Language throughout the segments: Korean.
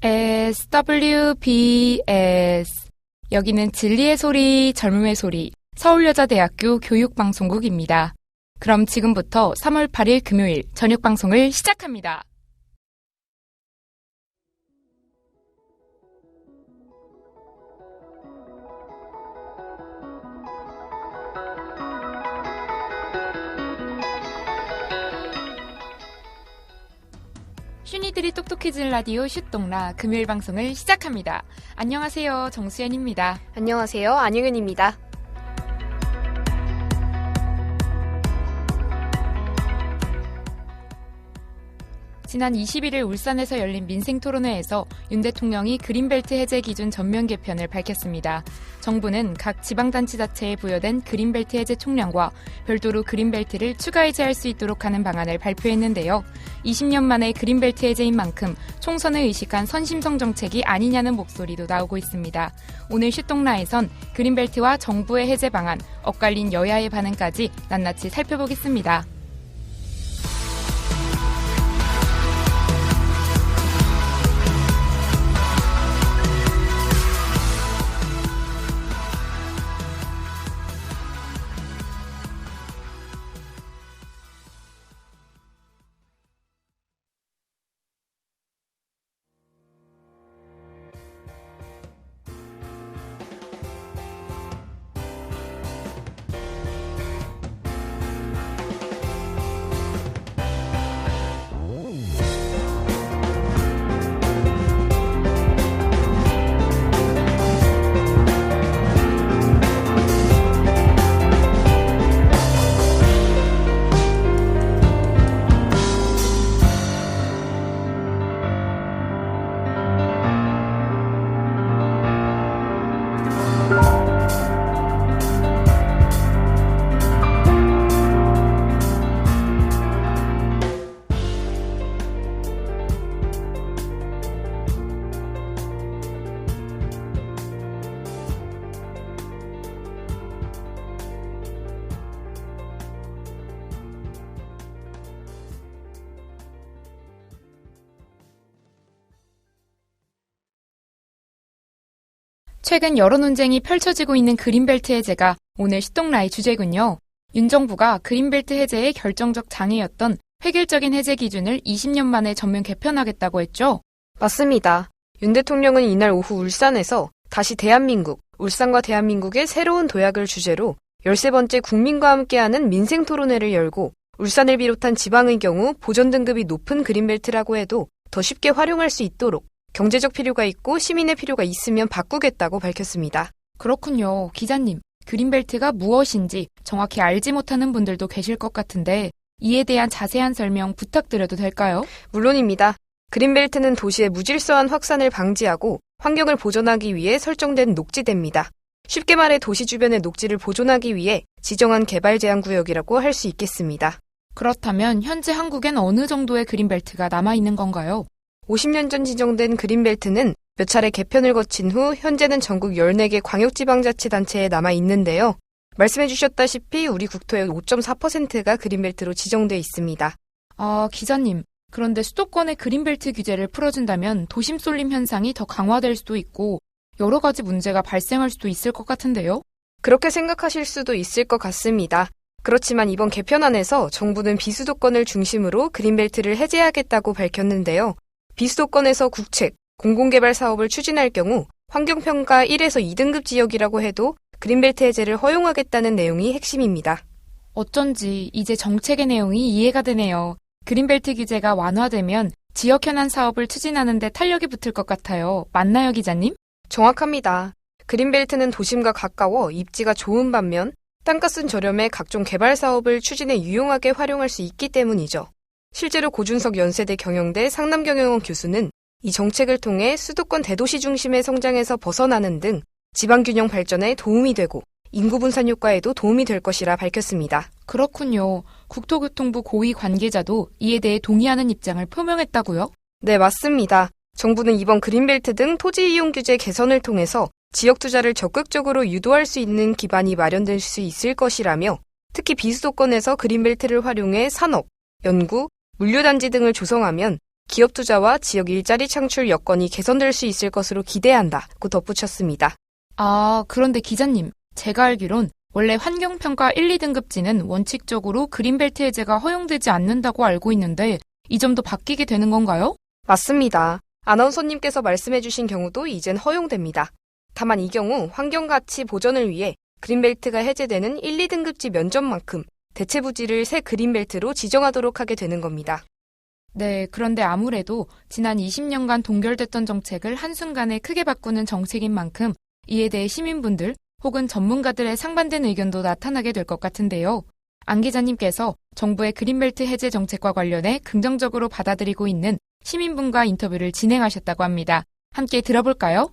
SWBS. 여기는 진리의 소리, 젊음의 소리, 서울여자대학교 교육방송국입니다. 그럼 지금부터 3월 8일 금요일 저녁 방송을 시작합니다. 슈니들이 똑똑해진 라디오 슈똥라 금요일 방송을 시작합니다. 안녕하세요. 정수연입니다. 안녕하세요. 안유근입니다. 지난 21일 울산에서 열린 민생토론회에서 윤 대통령이 그린벨트 해제 기준 전면 개편을 밝혔습니다. 정부는 각 지방자치단체에 부여된 그린벨트 해제 총량과 별도로 그린벨트를 추가 해제할 수 있도록 하는 방안을 발표했는데요. 20년 만에 그린벨트 해제인 만큼 총선을 의식한 선심성 정책이 아니냐는 목소리도 나오고 있습니다. 오늘 슈똥라에선 그린벨트와 정부의 해제 방안, 엇갈린 여야의 반응까지 낱낱이 살펴보겠습니다. 최근 여러 논쟁이 펼쳐지고 있는 그린벨트 해제가 오늘 슈똥라의 주제군요. 윤 정부가 그린벨트 해제의 결정적 장애였던 획일적인 해제 기준을 20년 만에 전면 개편하겠다고 했죠? 맞습니다. 윤 대통령은 이날 오후 울산에서 다시 대한민국, 울산과 대한민국의 새로운 도약을 주제로 13번째 국민과 함께하는 민생토론회를 열고 울산을 비롯한 지방의 경우 보전 등급이 높은 그린벨트라고 해도 더 쉽게 활용할 수 있도록 경제적 필요가 있고 시민의 필요가 있으면 바꾸겠다고 밝혔습니다. 그렇군요. 기자님, 그린벨트가 무엇인지 정확히 알지 못하는 분들도 계실 것 같은데 이에 대한 자세한 설명 부탁드려도 될까요? 물론입니다. 그린벨트는 도시의 무질서한 확산을 방지하고 환경을 보존하기 위해 설정된 녹지대입니다. 쉽게 말해 도시 주변의 녹지를 보존하기 위해 지정한 개발 제한 구역이라고 할 수 있겠습니다. 그렇다면 현재 한국엔 어느 정도의 그린벨트가 남아있는 건가요? 50년 전 지정된 그린벨트는 몇 차례 개편을 거친 후 현재는 전국 14개 광역지방자치단체에 남아있는데요. 말씀해 주셨다시피 우리 국토의 5.4%가 그린벨트로 지정돼 있습니다. 기자님, 그런데 수도권의 그린벨트 규제를 풀어준다면 도심 쏠림 현상이 더 강화될 수도 있고 여러 가지 문제가 발생할 수도 있을 것 같은데요? 그렇게 생각하실 수도 있을 것 같습니다. 그렇지만 이번 개편안에서 정부는 비수도권을 중심으로 그린벨트를 해제하겠다고 밝혔는데요. 비수도권에서 국책, 공공개발 사업을 추진할 경우 환경평가 1에서 2등급 지역이라고 해도 그린벨트 해제를 허용하겠다는 내용이 핵심입니다. 어쩐지 이제 정책의 내용이 이해가 되네요. 그린벨트 규제가 완화되면 지역 현안 사업을 추진하는 데 탄력이 붙을 것 같아요. 맞나요, 기자님? 정확합니다. 그린벨트는 도심과 가까워 입지가 좋은 반면 땅값은 저렴해 각종 개발 사업을 추진에 유용하게 활용할 수 있기 때문이죠. 실제로 고준석 연세대 경영대 상남경영원 교수는 이 정책을 통해 수도권 대도시 중심의 성장에서 벗어나는 등 지방균형 발전에 도움이 되고 인구 분산 효과에도 도움이 될 것이라 밝혔습니다. 그렇군요. 국토교통부 고위 관계자도 이에 대해 동의하는 입장을 표명했다고요? 네, 맞습니다. 정부는 이번 그린벨트 등 토지 이용 규제 개선을 통해서 지역 투자를 적극적으로 유도할 수 있는 기반이 마련될 수 있을 것이라며 특히 비수도권에서 그린벨트를 활용해 산업, 연구, 물류단지 등을 조성하면 기업 투자와 지역 일자리 창출 여건이 개선될 수 있을 것으로 기대한다고 덧붙였습니다. 그런데 기자님, 제가 알기론 원래 환경평가 1, 2등급지는 원칙적으로 그린벨트 해제가 허용되지 않는다고 알고 있는데 이 점도 바뀌게 되는 건가요? 맞습니다. 아나운서님께서 말씀해주신 경우도 이젠 허용됩니다. 다만 이 경우 환경가치 보전을 위해 그린벨트가 해제되는 1, 2등급지 면적만큼 대체 부지를 새 그린벨트로 지정하도록 하게 되는 겁니다. 네, 그런데 아무래도 지난 20년간 동결됐던 정책을 한순간에 크게 바꾸는 정책인 만큼 이에 대해 시민분들 혹은 전문가들의 상반된 의견도 나타나게 될 것 같은데요. 안 기자님께서 정부의 그린벨트 해제 정책과 관련해 긍정적으로 받아들이고 있는 시민분과 인터뷰를 진행하셨다고 합니다. 함께 들어볼까요?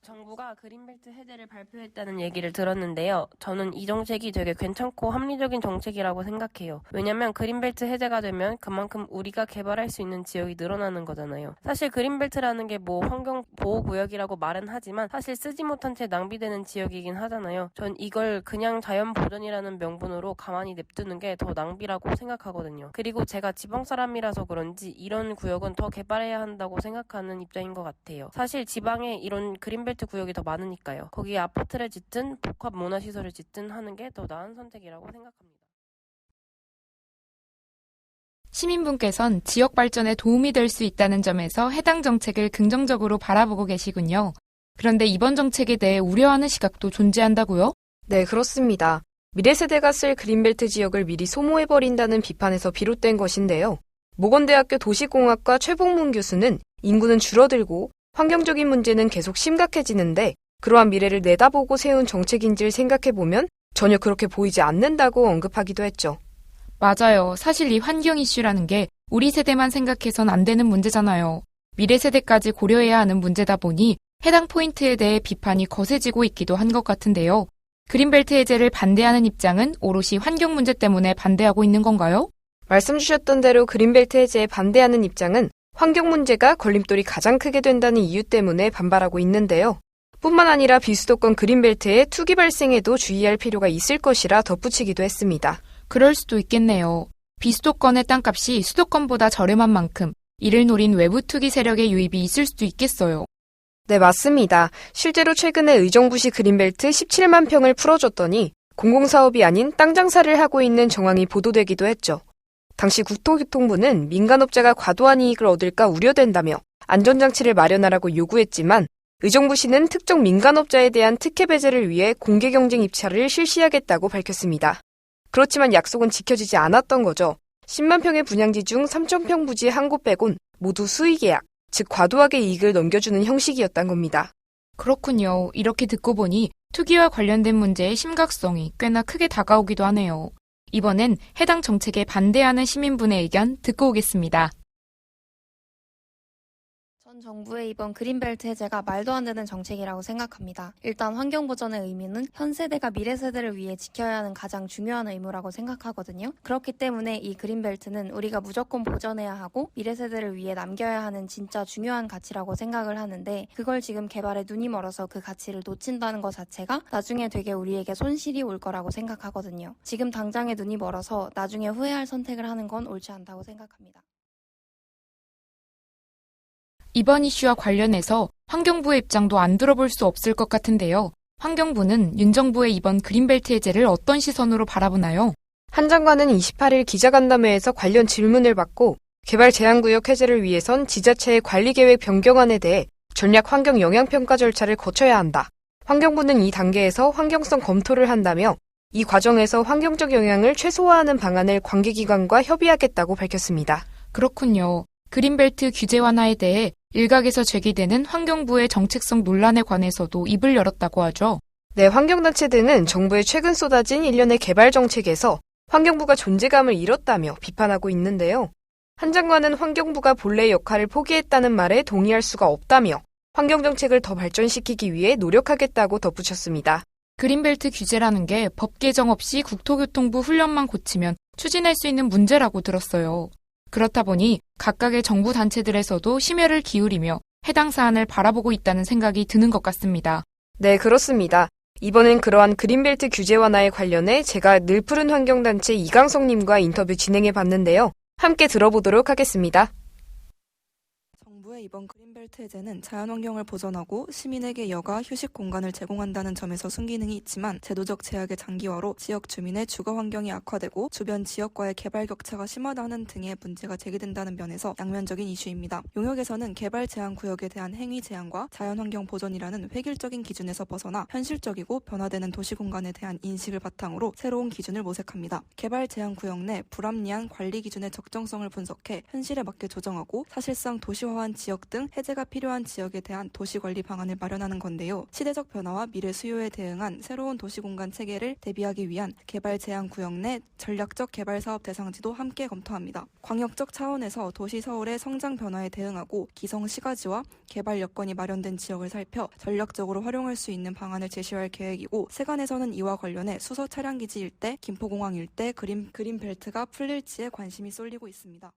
정부가 그린벨트 해제를 발표했다는 얘기를 들었는데요. 저는 이 정책이 되게 괜찮고 합리적인 정책이라고 생각해요. 왜냐면 그린벨트 해제가 되면 그만큼 우리가 개발할 수 있는 지역이 늘어나는 거잖아요. 사실 그린벨트라는 게 뭐 환경보호구역이라고 말은 하지만 사실 쓰지 못한 채 낭비되는 지역이긴 하잖아요. 전 이걸 그냥 자연보전이라는 명분으로 가만히 냅두는 게 더 낭비라고 생각하거든요. 그리고 제가 지방 사람이라서 그런지 이런 구역은 더 개발해야 한다고 생각하는 입장인 것 같아요. 사실 지방에 이런 그린벨트 구역이 더 많으니까요. 거기에 아파트를 짓든 복합 문화시설을 짓든 하는 게 더 나은 선택이라고 생각합니다. 시민분께선 지역 발전에 도움이 될 수 있다는 점에서 해당 정책을 긍정적으로 바라보고 계시군요. 그런데 이번 정책에 대해 우려하는 시각도 존재한다고요? 네, 그렇습니다. 미래 세대가 쓸 그린벨트 지역을 미리 소모해버린다는 비판에서 비롯된 것인데요. 모건대학교 도시공학과 최봉문 교수는 인구는 줄어들고 환경적인 문제는 계속 심각해지는데 그러한 미래를 내다보고 세운 정책인지를 생각해보면 전혀 그렇게 보이지 않는다고 언급하기도 했죠. 맞아요. 사실 이 환경 이슈라는 게 우리 세대만 생각해선 안 되는 문제잖아요. 미래 세대까지 고려해야 하는 문제다 보니 해당 포인트에 대해 비판이 거세지고 있기도 한 것 같은데요. 그린벨트 해제를 반대하는 입장은 오롯이 환경 문제 때문에 반대하고 있는 건가요? 말씀 주셨던 대로 그린벨트 해제에 반대하는 입장은 환경 문제가 걸림돌이 가장 크게 된다는 이유 때문에 반발하고 있는데요. 뿐만 아니라 비수도권 그린벨트의 투기 발생에도 주의할 필요가 있을 것이라 덧붙이기도 했습니다. 그럴 수도 있겠네요. 비수도권의 땅값이 수도권보다 저렴한 만큼 이를 노린 외부 투기 세력의 유입이 있을 수도 있겠어요. 네, 맞습니다. 실제로 최근에 의정부시 그린벨트 17만 평을 풀어줬더니 공공사업이 아닌 땅 장사를 하고 있는 정황이 보도되기도 했죠. 당시 국토교통부는 민간업자가 과도한 이익을 얻을까 우려된다며 안전장치를 마련하라고 요구했지만 의정부시는 특정 민간업자에 대한 특혜 배제를 위해 공개경쟁 입찰을 실시하겠다고 밝혔습니다. 그렇지만 약속은 지켜지지 않았던 거죠. 10만 평의 분양지 중 3천 평 부지 한 곳 빼곤 모두 수의계약, 즉 과도하게 이익을 넘겨주는 형식이었단 겁니다. 그렇군요. 이렇게 듣고 보니 투기와 관련된 문제의 심각성이 꽤나 크게 다가오기도 하네요. 이번엔 해당 정책에 반대하는 시민분의 의견 듣고 오겠습니다. 전 정부의 이번 그린벨트 해제가 말도 안 되는 정책이라고 생각합니다. 일단 환경보전의 의미는 현 세대가 미래 세대를 위해 지켜야 하는 가장 중요한 의무라고 생각하거든요. 그렇기 때문에 이 그린벨트는 우리가 무조건 보전해야 하고 미래 세대를 위해 남겨야 하는 진짜 중요한 가치라고 생각을 하는데 그걸 지금 개발에 눈이 멀어서 그 가치를 놓친다는 것 자체가 나중에 되게 우리에게 손실이 올 거라고 생각하거든요. 지금 당장에 눈이 멀어서 나중에 후회할 선택을 하는 건 옳지 않다고 생각합니다. 이번 이슈와 관련해서 환경부의 입장도 안 들어볼 수 없을 것 같은데요. 환경부는 윤 정부의 이번 그린벨트 해제를 어떤 시선으로 바라보나요? 한 장관은 28일 기자간담회에서 관련 질문을 받고 개발 제한구역 해제를 위해선 지자체의 관리계획 변경안에 대해 전략 환경 영향평가 절차를 거쳐야 한다. 환경부는 이 단계에서 환경성 검토를 한다며 이 과정에서 환경적 영향을 최소화하는 방안을 관계기관과 협의하겠다고 밝혔습니다. 그렇군요. 그린벨트 규제 완화에 대해 일각에서 제기되는 환경부의 정책성 논란에 관해서도 입을 열었다고 하죠. 네, 환경단체 등은 정부의 최근 쏟아진 일련의 개발 정책에서 환경부가 존재감을 잃었다며 비판하고 있는데요. 한 장관은 환경부가 본래의 역할을 포기했다는 말에 동의할 수가 없다며 환경정책을 더 발전시키기 위해 노력하겠다고 덧붙였습니다. 그린벨트 규제라는 게 법 개정 없이 국토교통부 훈련만 고치면 추진할 수 있는 문제라고 들었어요. 그렇다 보니 각각의 정부 단체들에서도 심혈을 기울이며 해당 사안을 바라보고 있다는 생각이 드는 것 같습니다. 네, 그렇습니다. 이번엔 그러한 그린벨트 규제 완화에 관련해 제가 늘 푸른 환경단체 이강성님과 인터뷰 진행해 봤는데요. 함께 들어보도록 하겠습니다. 정부의 이번 그린벨트 해제는 자연환경을 보전하고 시민에게 여가, 휴식 공간을 제공한다는 점에서 순기능이 있지만 제도적 제약의 장기화로 지역 주민의 주거 환경이 악화되고 주변 지역과의 개발 격차가 심하다는 등의 문제가 제기된다는 면에서 양면적인 이슈입니다. 용역에서는 개발 제한 구역에 대한 행위 제한과 자연환경 보전이라는 획일적인 기준에서 벗어나 현실적이고 변화되는 도시 공간에 대한 인식을 바탕으로 새로운 기준을 모색합니다. 개발 제한 구역 내 불합리한 관리 기준의 적정성을 분석해 현실에 맞게 조정하고 사실상 도시화한 지역 등 해제가 필요한 지역에 대한 도시관리 방안을 마련하는 건데요. 시대적 변화와 미래 수요에 대응한 새로운 도시공간 체계를 대비하기 위한 개발 제한 구역 내 전략적 개발 사업 대상지도 함께 검토합니다. 광역적 차원에서 도시 서울의 성장 변화에 대응하고 기성 시가지와 개발 여건이 마련된 지역을 살펴 전략적으로 활용할 수 있는 방안을 제시할 계획이고 세관에서는 이와 관련해 수서 차량기지 일대, 김포공항 일대 그린벨트가 풀릴지에 관심이 쏠리고 있습니다.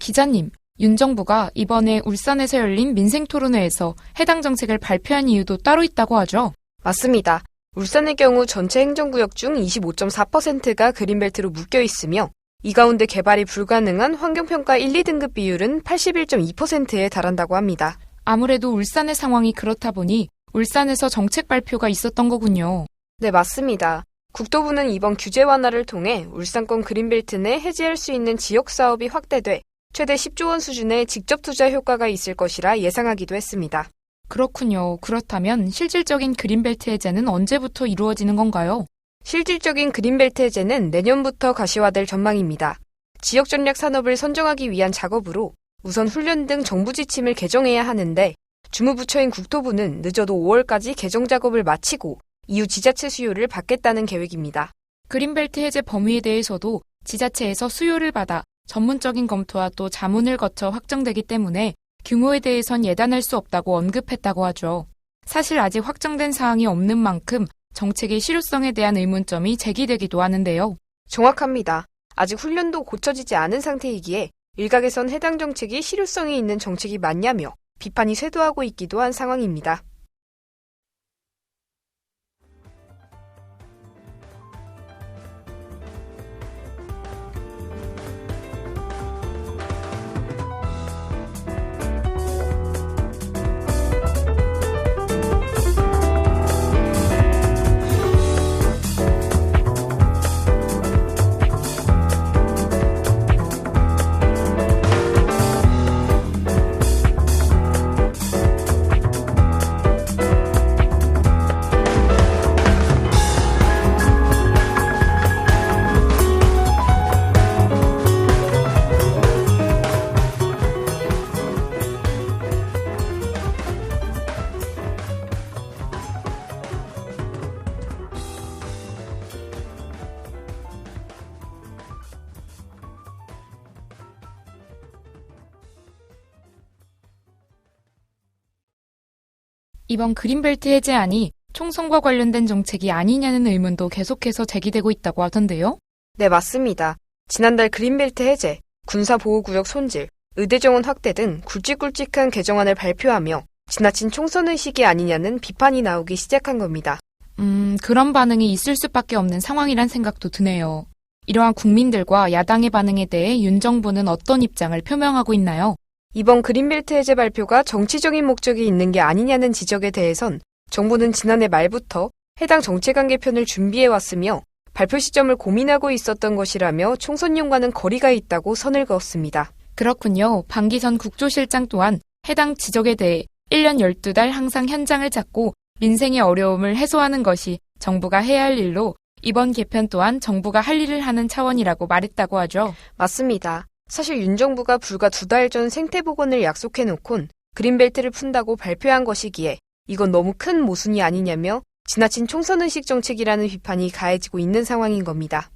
기자님, 윤 정부가 이번에 울산에서 열린 민생토론회에서 해당 정책을 발표한 이유도 따로 있다고 하죠? 맞습니다. 울산의 경우 전체 행정구역 중 25.4%가 그린벨트로 묶여 있으며 이 가운데 개발이 불가능한 환경평가 1, 2등급 비율은 81.2%에 달한다고 합니다. 아무래도 울산의 상황이 그렇다 보니 울산에서 정책 발표가 있었던 거군요. 네, 맞습니다. 국토부는 이번 규제 완화를 통해 울산권 그린벨트 내 해제할 수 있는 지역 사업이 확대돼 최대 10조 원 수준의 직접 투자 효과가 있을 것이라 예상하기도 했습니다. 그렇군요. 그렇다면 실질적인 그린벨트 해제는 언제부터 이루어지는 건가요? 실질적인 그린벨트 해제는 내년부터 가시화될 전망입니다. 지역 전략 산업을 선정하기 위한 작업으로 우선 훈련 등 정부 지침을 개정해야 하는데 주무부처인 국토부는 늦어도 5월까지 개정 작업을 마치고 이후 지자체 수요를 받겠다는 계획입니다. 그린벨트 해제 범위에 대해서도 지자체에서 수요를 받아 전문적인 검토와 또 자문을 거쳐 확정되기 때문에 규모에 대해선 예단할 수 없다고 언급했다고 하죠. 사실 아직 확정된 사항이 없는 만큼 정책의 실효성에 대한 의문점이 제기되기도 하는데요. 정확합니다. 아직 훈련도 고쳐지지 않은 상태이기에 일각에선 해당 정책이 실효성이 있는 정책이 맞냐며 비판이 쇄도하고 있기도 한 상황입니다. 이번 그린벨트 해제안이 총선과 관련된 정책이 아니냐는 의문도 계속해서 제기되고 있다고 하던데요. 네, 맞습니다. 지난달 그린벨트 해제, 군사보호구역 손질, 의대정원 확대 등 굵직굵직한 개정안을 발표하며 지나친 총선의식이 아니냐는 비판이 나오기 시작한 겁니다. 그런 반응이 있을 수밖에 없는 상황이란 생각도 드네요. 이러한 국민들과 야당의 반응에 대해 윤 정부는 어떤 입장을 표명하고 있나요? 이번 그린벨트 해제 발표가 정치적인 목적이 있는 게 아니냐는 지적에 대해선 정부는 지난해 말부터 해당 정책안 개편을 준비해왔으며 발표 시점을 고민하고 있었던 것이라며 총선용과는 거리가 있다고 선을 그었습니다. 그렇군요. 방기선 국조실장 또한 해당 지적에 대해 1년 12달 항상 현장을 찾고 민생의 어려움을 해소하는 것이 정부가 해야 할 일로 이번 개편 또한 정부가 할 일을 하는 차원이라고 말했다고 하죠. 맞습니다. 사실 윤 정부가 불과 2달 전 생태복원을 약속해놓곤 그린벨트를 푼다고 발표한 것이기에 이건 너무 큰 모순이 아니냐며 지나친 총선의식 정책이라는 비판이 가해지고 있는 상황인 겁니다.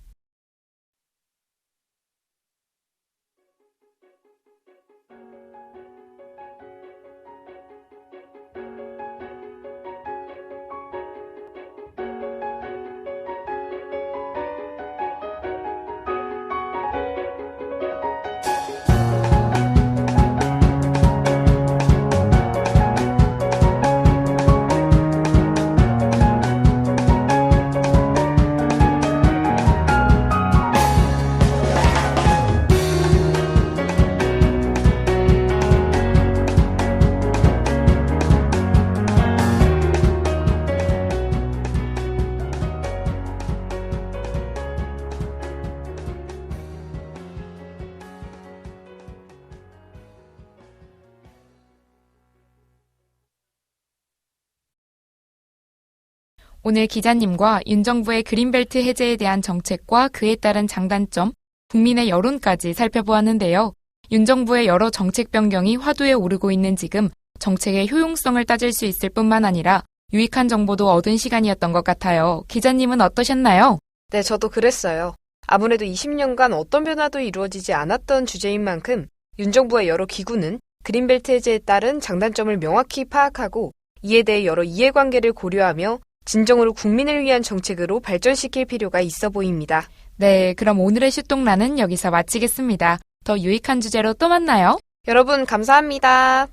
오늘 기자님과 윤 정부의 그린벨트 해제에 대한 정책과 그에 따른 장단점, 국민의 여론까지 살펴보았는데요. 윤 정부의 여러 정책 변경이 화두에 오르고 있는 지금 정책의 효용성을 따질 수 있을 뿐만 아니라 유익한 정보도 얻은 시간이었던 것 같아요. 기자님은 어떠셨나요? 네, 저도 그랬어요. 아무래도 20년간 어떤 변화도 이루어지지 않았던 주제인 만큼 윤 정부의 여러 기구는 그린벨트 해제에 따른 장단점을 명확히 파악하고 이에 대해 여러 이해관계를 고려하며 진정으로 국민을 위한 정책으로 발전시킬 필요가 있어 보입니다. 네, 그럼 오늘의 슈똥라는 여기서 마치겠습니다. 더 유익한 주제로 또 만나요. 여러분 감사합니다.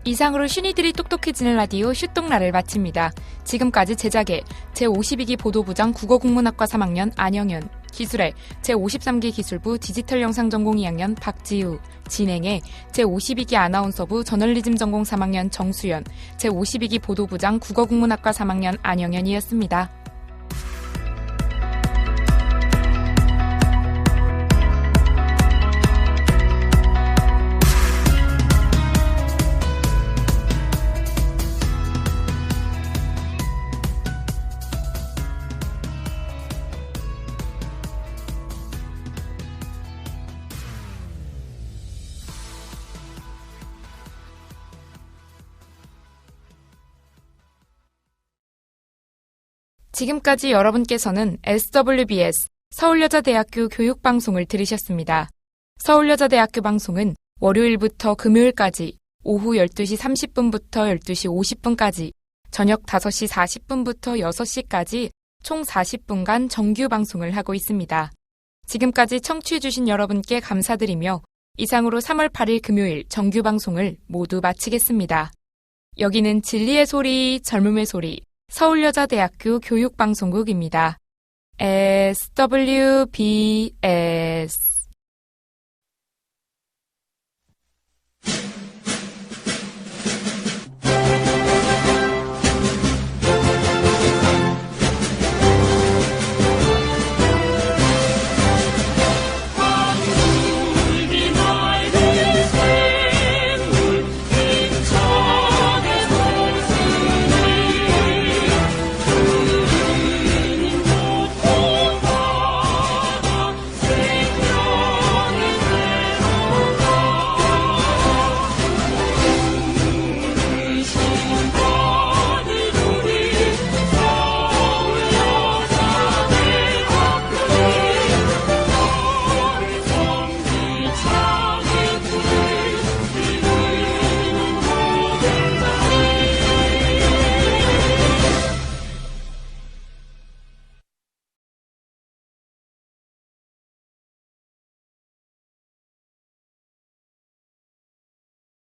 이상으로 슈니들이 똑똑해지는 라디오 슈똥라를 마칩니다. 지금까지 제작의 제52기 보도부장 국어국문학과 3학년 안영현, 기술의 제53기 기술부 디지털 영상 전공 2학년 박지우, 진행의 제52기 아나운서부 저널리즘 전공 3학년 정수연, 제52기 보도부장 국어국문학과 3학년 안영현이었습니다. 지금까지 여러분께서는 SWBS 서울여자대학교 교육방송을 들으셨습니다. 서울여자대학교 방송은 월요일부터 금요일까지 오후 12시 30분부터 12시 50분까지 저녁 5시 40분부터 6시까지 총 40분간 정규 방송을 하고 있습니다. 지금까지 청취해주신 여러분께 감사드리며 이상으로 3월 8일 금요일 정규 방송을 모두 마치겠습니다. 여기는 진리의 소리, 젊음의 소리, 서울여자대학교 교육방송국입니다. SWBS